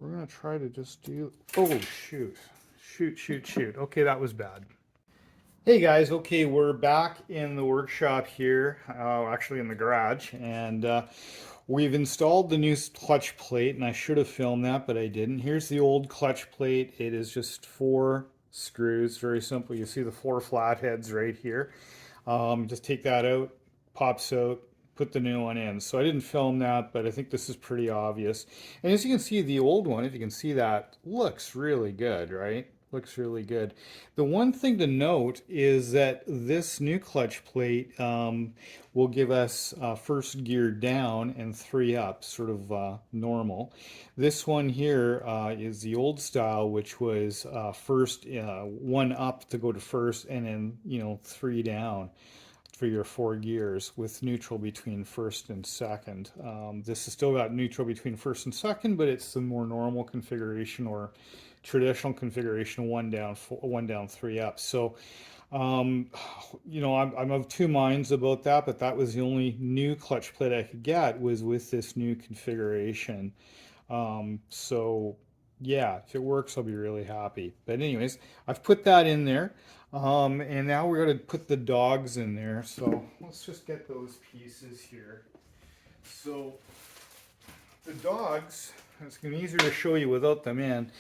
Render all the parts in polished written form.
We're going to try to just do, oh, shoot. Shoot. Okay, that was bad. Hey guys, okay, we're back in the workshop here, actually in the garage, and we've installed the new clutch plate, and I should have filmed that, but I didn't. Here's the old clutch plate. It is just 4 screws, very simple. You see the 4 flatheads right here. Just take that out, pops out, put the new one in. So I didn't film that, but I think this is pretty obvious. And as you can see, the old one, if you can see that, looks really good, right? Looks really good. The one thing to note is that this new clutch plate will give us first gear down and 3 up, sort of normal. This one here is the old style, which was first 1 up to go to first, and then 3 down for your 4 gears with neutral between first and second. This has still got neutral between first and second, but it's the more normal configuration or traditional configuration, 1 down, 3 up. So, I'm of 2 minds about that, but that was the only new clutch plate I could get was with this new configuration. So yeah, if it works, I'll be really happy. But anyways, I've put that in there. And now we're going to put the dogs in there. So let's just get those pieces here. So the dogs, it's going to be easier to show you without them in.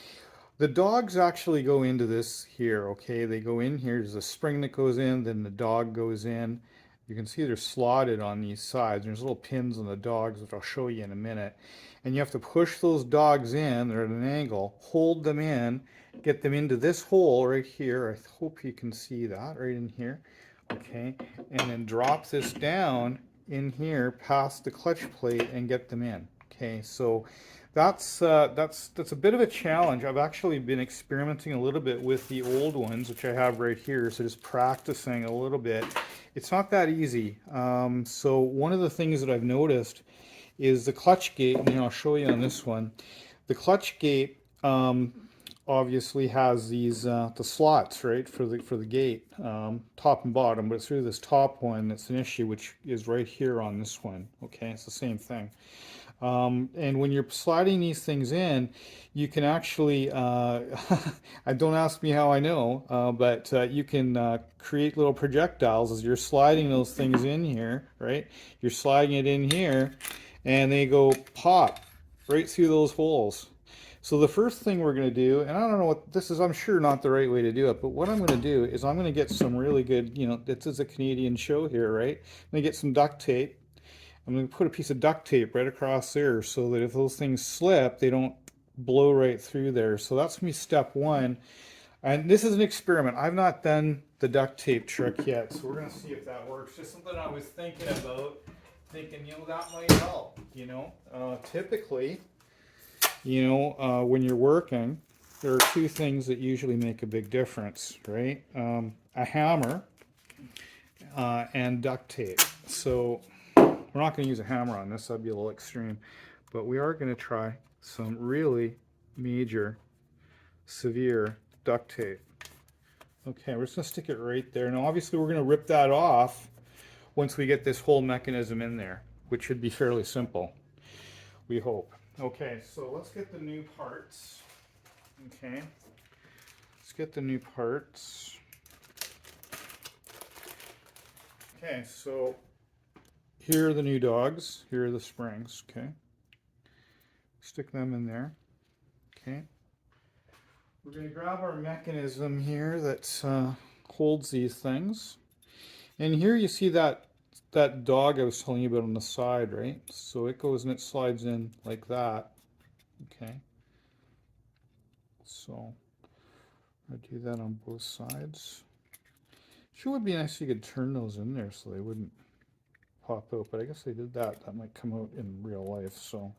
The dogs actually go into this here, okay? They go in here. There's a spring that goes in, then the dog goes in. You can see they're slotted on these sides. There's little pins on the dogs, which I'll show you in a minute. And you have to push those dogs in. They're at an angle. Hold them in. Get them into this hole right here. I hope you can see that right in here. Okay. And then drop this down in here past the clutch plate and get them in. Okay. So that's a bit of a challenge. I've actually been experimenting a little bit with the old ones, which I have right here. So just practicing a little bit. It's not that easy. So one of the things that I've noticed is the clutch gate, and I'll show you on this one. The clutch gate obviously has these the slots, right, for the gate, top and bottom, but it's through this top one that's an issue, which is right here on this one. Okay, it's the same thing. And when you're sliding these things in, you can actually, don't ask me how I know, but you can create little projectiles as you're sliding those things in here, right? You're sliding it in here, and they go pop right through those holes. So the first thing we're going to do, and I don't know what this is, I'm sure not the right way to do it, but what I'm going to do is I'm going to get some really good, this is a Canadian show here, right? I'm going to get some duct tape. I'm going to put a piece of duct tape right across there so that if those things slip, they don't blow right through there. So that's going to be step 1. And this is an experiment. I've not done the duct tape trick yet, so we're going to see if that works. Just something I was thinking about, that might help, typically, when you're working, there are 2 things that usually make a big difference, right? A hammer and duct tape. So we're not going to use a hammer on this, that'd be a little extreme, but we are going to try some really major, severe duct tape. Okay, we're just going to stick it right there. Now obviously we're going to rip that off once we get this whole mechanism in there, which should be fairly simple, we hope. Okay, so let's get the new parts. Okay, let's get the new parts. Okay, so here are the new dogs. Here are the springs. Okay, stick them in there. Okay, we're going to grab our mechanism here that holds these things. And here you see that dog I was telling you about on the side, right? So it goes and it slides in like that. Okay. So I do that on both sides. Sure would be nice if you could turn those in there so they wouldn't pop out, but I guess they did that. That might come out in real life. So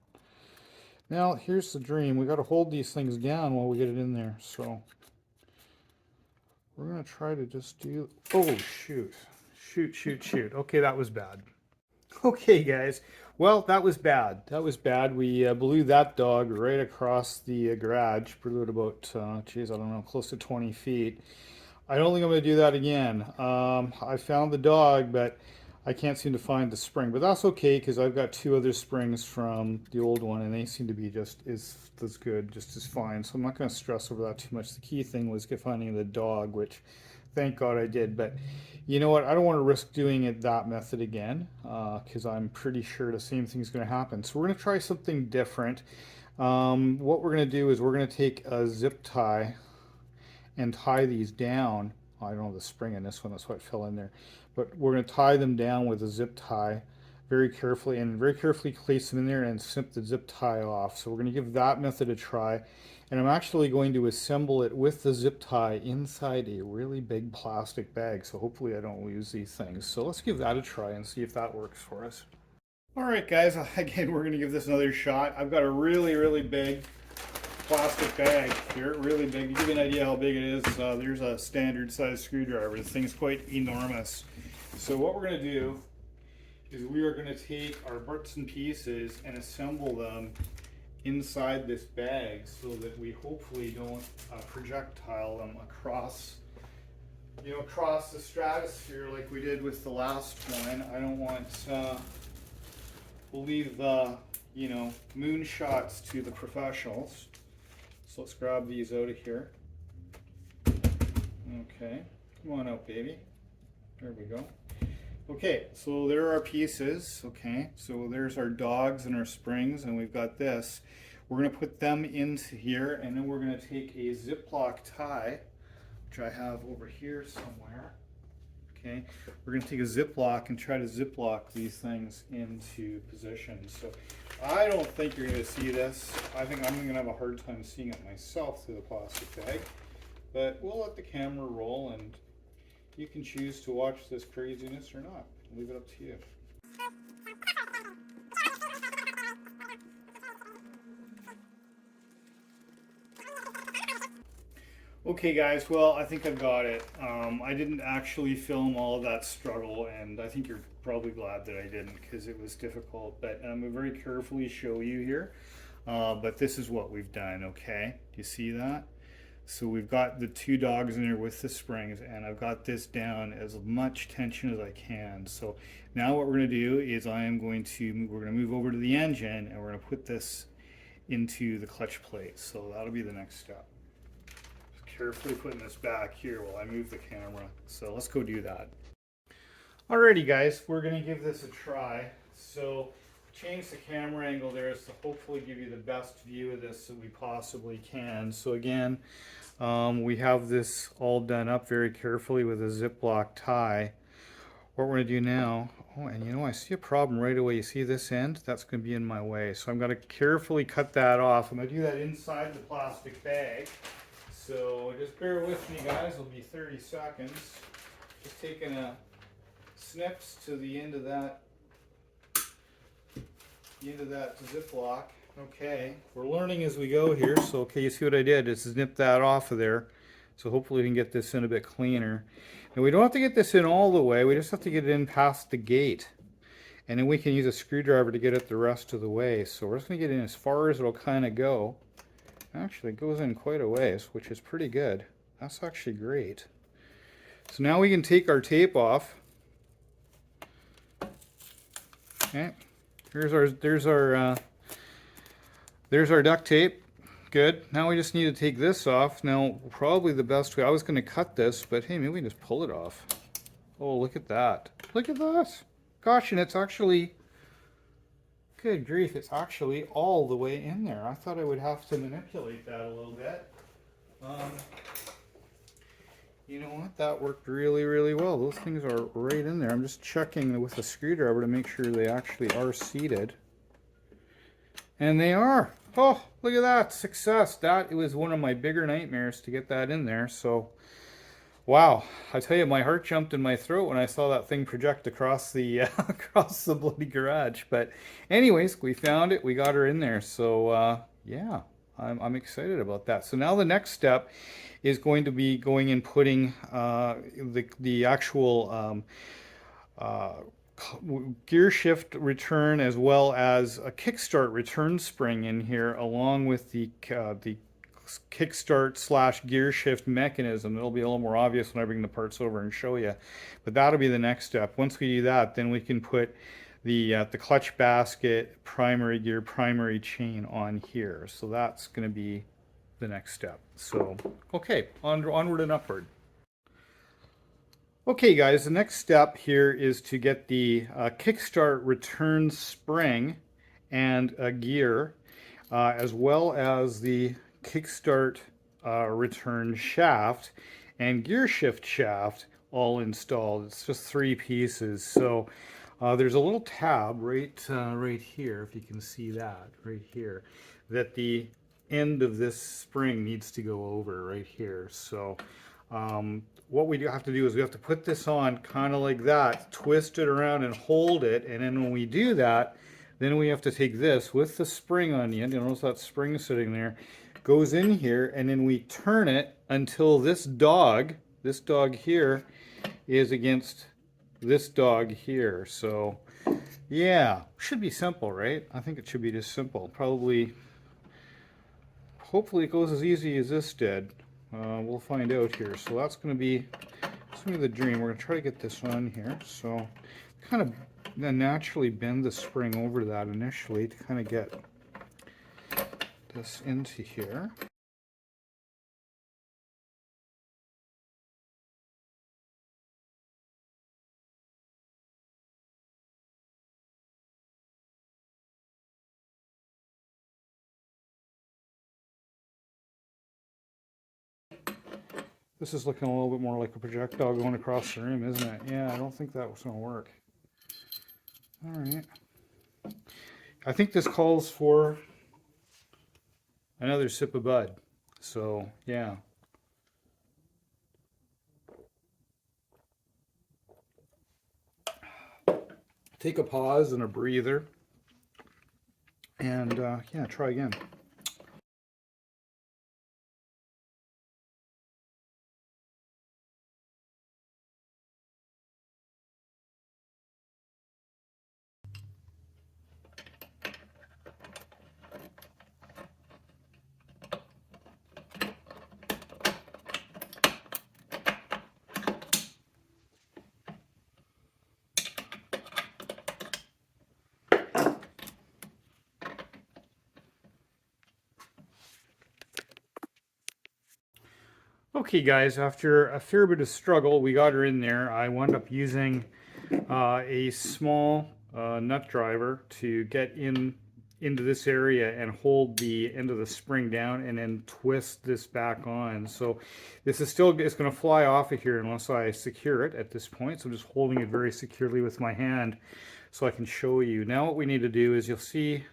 now here's the dream. We got to hold these things down while we get it in there. So we're going to try to just do, oh shoot. Shoot. Okay, that was bad. Okay, guys. Well, that was bad. That was bad. We blew that dog right across the garage. Blew it about, I don't know, close to 20 feet. I don't think I'm going to do that again. I found the dog, but I can't seem to find the spring, but that's okay because I've got two other springs from the old one and they seem to be just as good, just as fine. So I'm not going to stress over that too much. The key thing was finding the dog, which thank God I did. But you know what? I don't want to risk doing it that method again because I'm pretty sure the same thing's going to happen. So we're going to try something different. What we're going to do is we're going to take a zip tie and tie these down. I don't know the spring in this one, that's why it fell in there. But we're going to tie them down with a zip tie very carefully and very carefully place them in there and snip the zip tie off. So we're going to give that method a try. And I'm actually going to assemble it with the zip tie inside a really big plastic bag. So hopefully I don't lose these things. So let's give that a try and see if that works for us. All right, guys, again, we're going to give this another shot. I've got a really, really big plastic bag here, really big. To give you an idea how big it is, there's a standard size screwdriver. This thing's quite enormous. So what we're going to do is we are going to take our bits and pieces and assemble them inside this bag so that we hopefully don't projectile them across, across the stratosphere like we did with the last one. I don't want, we'll leave moon shots to the professionals. So let's grab these out of here. Okay, come on out, baby. There we go. Okay, so there are our pieces. Okay, so there's our dogs and our springs, and we've got this. We're going to put them into here, and then we're going to take a Ziploc tie, which I have over here somewhere. Okay, we're going to take a Ziploc and try to Ziploc these things into position. So I don't think you're going to see this. I think I'm going to have a hard time seeing it myself through the plastic bag. But we'll let the camera roll and you can choose to watch this craziness or not. I'll leave it up to you. Okay guys, well I think I've got it. I didn't actually film all of that struggle and I think you're probably glad that I didn't because it was difficult, but I'm going to very carefully show you here. But this is what we've done, okay? Do you see that? So we've got the two dogs in there with the springs and I've got this down as much tension as I can. So now what we're going to do is we're going to move over to the engine and we're going to put this into the clutch plate. So that'll be the next step. Carefully putting this back here while I move the camera. So let's go do that. Alrighty guys, we're going to give this a try. So change the camera angle there to hopefully give you the best view of this that we possibly can. So again, we have this all done up very carefully with a Ziploc tie. What we're going to do now, oh, and I see a problem right away. You see this end? That's going to be in my way. So I'm going to carefully cut that off. I'm going to do that inside the plastic bag. So just bear with me guys, it'll be 30 seconds. Just taking a snips to the end of that Ziploc. Okay, we're learning as we go here. So okay, you see what I did? Just snip that off of there. So hopefully we can get this in a bit cleaner. And we don't have to get this in all the way, we just have to get it in past the gate. And then we can use a screwdriver to get it the rest of the way. So we're just going to get in as far as it'll kind of go. Actually, it goes in quite a ways, which is pretty good. That's actually great. So now we can take our tape off. Okay, there's our duct tape. Good. Now we just need to take this off. Now, probably the best way, I was going to cut this, but hey, maybe we can just pull it off. Oh, look at that. Look at that. Gosh, and it's actually, good grief, it's actually all the way in there. I thought I would have to manipulate that a little bit. You know what? That worked really, really well. Those things are right in there. I'm just checking with a screwdriver to make sure they actually are seated. And they are. Oh, look at that. Success. It was one of my bigger nightmares to get that in there. So, wow. I tell you, my heart jumped in my throat when I saw that thing project across the across the bloody garage. But anyways, we found it. We got her in there. So, yeah, I'm excited about that. So now the next step is going to be going and putting the actual gear shift return as well as a kickstart return spring in here, along with the kickstart slash gear shift mechanism. It'll be a little more obvious when I bring the parts over and show you. But that'll be the next step. Once we do that, then we can put the clutch basket, primary gear, primary chain on here. So that's going to be the next step. So, okay, onward and upward. Okay guys, the next step here is to get the kickstart return spring and a gear, as well as the kickstart return shaft and gear shift shaft all installed. It's just 3 pieces. So there's a little tab right here, if you can see that right here, that the end of this spring needs to go over right here. So what we have to do is we have to put this on kind of like that, twist it around and hold it, and then when we do that, then we have to take this with the spring on the end. You notice that spring sitting there, goes in here, and then we turn it until this dog here is against this dog here. So yeah, should be simple, right? I think it should be just simple. Probably, hopefully it goes as easy as this did. We'll find out here. So that's going to be the dream. We're going to try to get this on here. So kind of naturally bend the spring over that initially to kind of get this into here. This is looking a little bit more like a projectile going across the room, isn't it? Yeah, I don't think that was going to work. All right. I think this calls for another sip of Bud. So, yeah. Take a pause and a breather. And, yeah, try again. Okay guys, after a fair bit of struggle, we got her in there. I wound up using a small nut driver to get into this area and hold the end of the spring down and then twist this back on. So this is still, it's going to fly off of here unless I secure it at this point. So I'm just holding it very securely with my hand so I can show you. Now what we need to do is, you'll see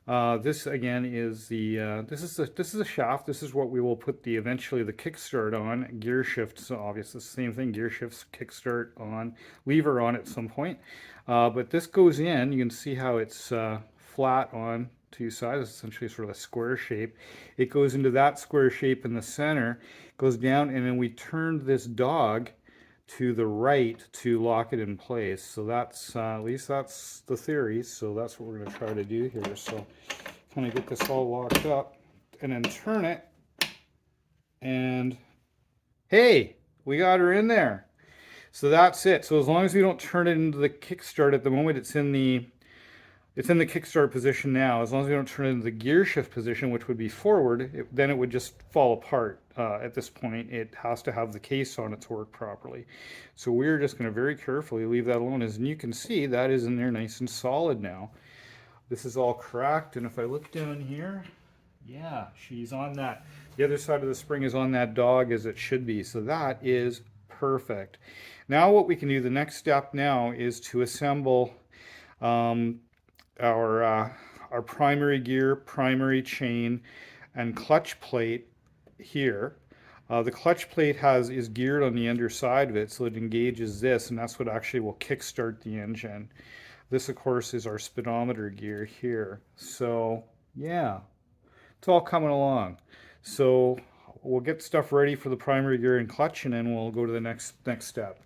this again is the this is a shaft. This is what we will put eventually the kickstart on. Gear shift, so obviously the same thing. Gear shifts, kickstart on, lever on at some point. But this goes in. You can see how it's flat on 2 sides. It's essentially sort of a square shape. It goes into that square shape in the center, goes down, and then we turn this dog to the right to lock it in place. So that's at least that's the theory. So that's what we're going to try to do here. So kind of get this all locked up and then turn it, and hey, we got her in there. So that's it. So as long as we don't turn it into the kickstart, at the moment it's in the kickstart position now. As long as we don't turn it into the gear shift position, which would be forward, then it would just fall apart. At this point, it has to have the case on it to work properly. So we're just going to very carefully leave that alone. As you can see, that is in there nice and solid now. This is all cracked, and if I look down here, yeah, she's on that. The other side of the spring is on that dog as it should be. So that is perfect. Now what we can do, the next step now, is to assemble our primary gear, primary chain, and clutch plate here. The clutch plate is geared on the underside of it, so it engages this, and that's what actually will kickstart the engine. This, of course, is our speedometer gear here. So yeah, it's all coming along. So we'll get stuff ready for the primary gear and clutch, and then we'll go to the next step.